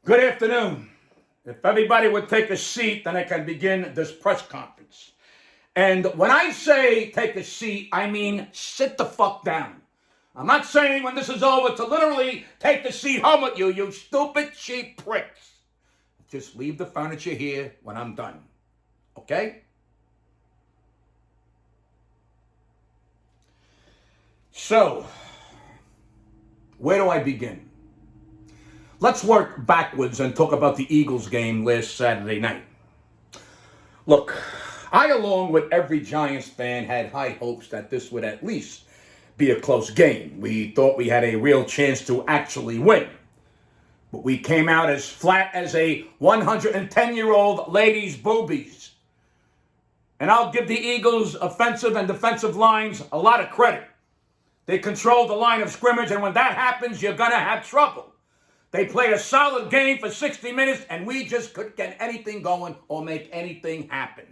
Good afternoon. If everybody would take a seat, then I can begin this press conference. And when I say take a seat, I mean sit the fuck down. I'm not saying when this is over to literally take the seat home with you, you stupid, cheap pricks. Just leave the furniture here when I'm done. Okay? So, where do I begin? Let's work backwards and talk about the Eagles game last Saturday night. Look, I, along with every Giants fan, had high hopes that this would at least be a close game. We thought we had a real chance to actually win. But we came out as flat as a 110-year-old lady's boobies. And I'll give the Eagles' offensive and defensive lines a lot of credit. They controlled the line of scrimmage, and when that happens, you're going to have trouble. They played a solid game for 60 minutes, and we just couldn't get anything going or make anything happen.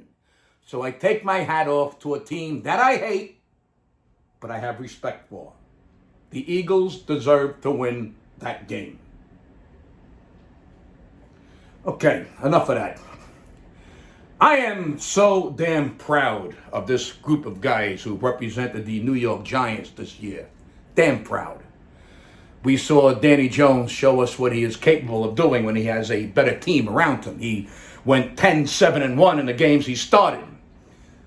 So I take my hat off to a team that I hate, but I have respect for. The Eagles deserve to win that game. Okay, enough of that. I am so damn proud of this group of guys who represented the New York Giants this year. Damn proud. We saw Danny Jones show us what he is capable of doing when he has a better team around him. He went 10-7-1 in the games he started.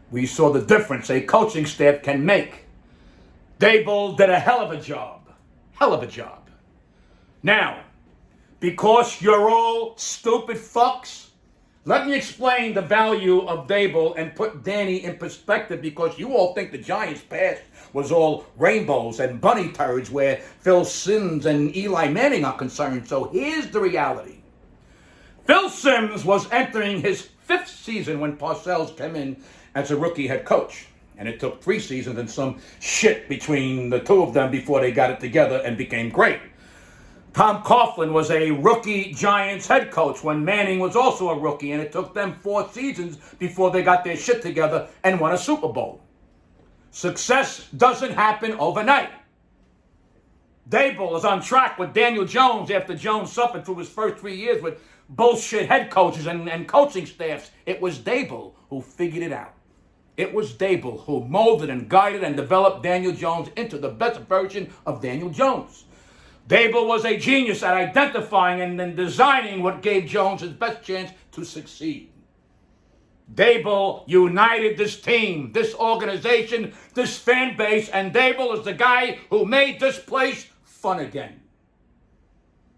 We saw the difference a coaching staff can make. Dable did a hell of a job. Hell of a job. Now, because you're all stupid fucks, let me explain the value of Dable and put Danny in perspective, because you all think the Giants' past was all rainbows and bunny turds where Phil Simms and Eli Manning are concerned. So here's the reality. Phil Simms was entering his 5th season when Parcells came in as a rookie head coach. And it took 3 seasons and some shit between the two of them before they got it together and became great. Tom Coughlin was a rookie Giants head coach when Manning was also a rookie, and it took them 4 seasons before they got their shit together and won a Super Bowl. Success doesn't happen overnight. Dable is on track with Daniel Jones after Jones suffered through his first 3 years with bullshit head coaches and coaching staffs. It was Dable who figured it out. It was Dable who molded and guided and developed Daniel Jones into the best version of Daniel Jones. Dable was a genius at identifying and then designing what gave Jones his best chance to succeed. Dable united this team, this organization, this fan base, and Dable is the guy who made this place fun again.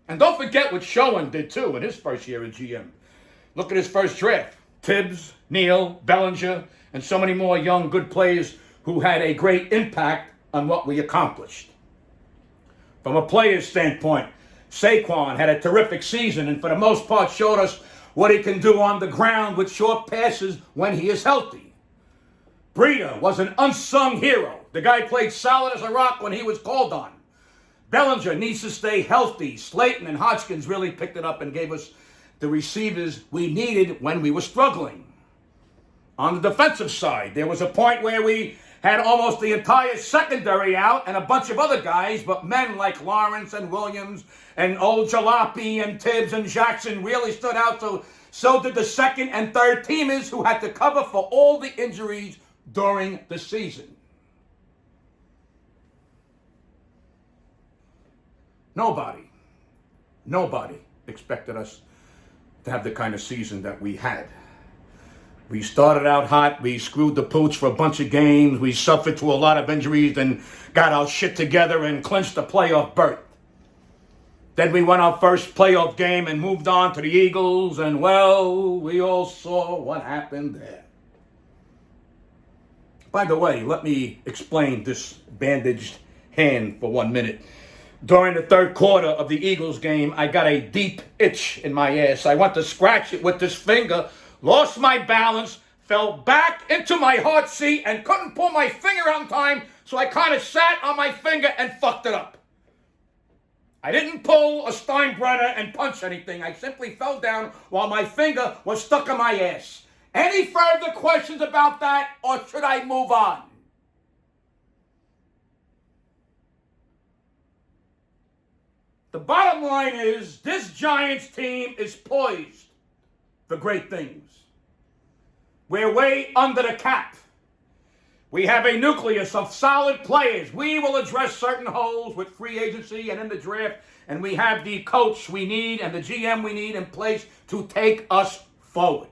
And don't forget what Schoen did too in his first year as GM. Look at his first draft. Tibbs, Neal, Bellinger, and so many more young good players who had a great impact on what we accomplished. From a player's standpoint, Saquon had a terrific season and for the most part showed us what he can do on the ground with short passes when he is healthy. Breida was an unsung hero. The guy played solid as a rock when he was called on. Bellinger needs to stay healthy. Slayton and Hodgkins really picked it up and gave us the receivers we needed when we were struggling. On the defensive side, there was a point where we had almost the entire secondary out and a bunch of other guys, but men like Lawrence and Williams and old Jalopy and Tibbs and Jackson really stood out. So did the second and third teamers who had to cover for all the injuries during the season. Nobody expected us to have the kind of season that we had. We started out hot. We screwed the pooch for a bunch of games. We suffered through a lot of injuries and got our shit together and clinched the playoff berth. Then we won our first playoff game and moved on to the Eagles, and well, we all saw what happened there. By the way, let me explain this bandaged hand for 1 minute. During the third quarter of the Eagles game, I got a deep itch in my ass. I went to scratch it with this finger, lost my balance, fell back into my hard seat, and couldn't pull my finger out in time, so I kind of sat on my finger and fucked it up. I didn't pull a Steinbrenner and punch anything. I simply fell down while my finger was stuck in my ass. Any further questions about that, or should I move on? The bottom line is this Giants team is poised for great things. We're way under the cap. We have a nucleus of solid players. We will address certain holes with free agency and in the draft, and we have the coach we need and the GM we need in place to take us forward.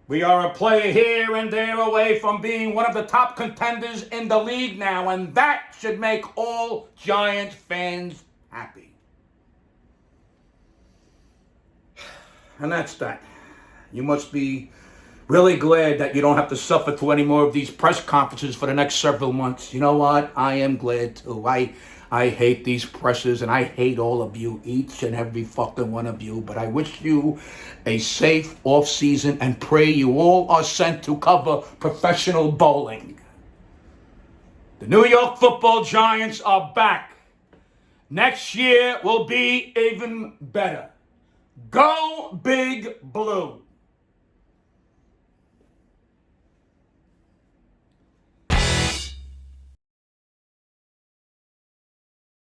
We are a player here and there away from being one of the top contenders in the league now, and that should make all Giants fans happy. And that's that. You must be really glad that you don't have to suffer through any more of these press conferences for the next several months. You know what? I am glad too. I hate these presses, and I hate all of you, each and every fucking one of you. But I wish you a safe off season and pray you all are sent to cover professional bowling. The New York Football Giants are back. Next year will be even better. Go Big Blue.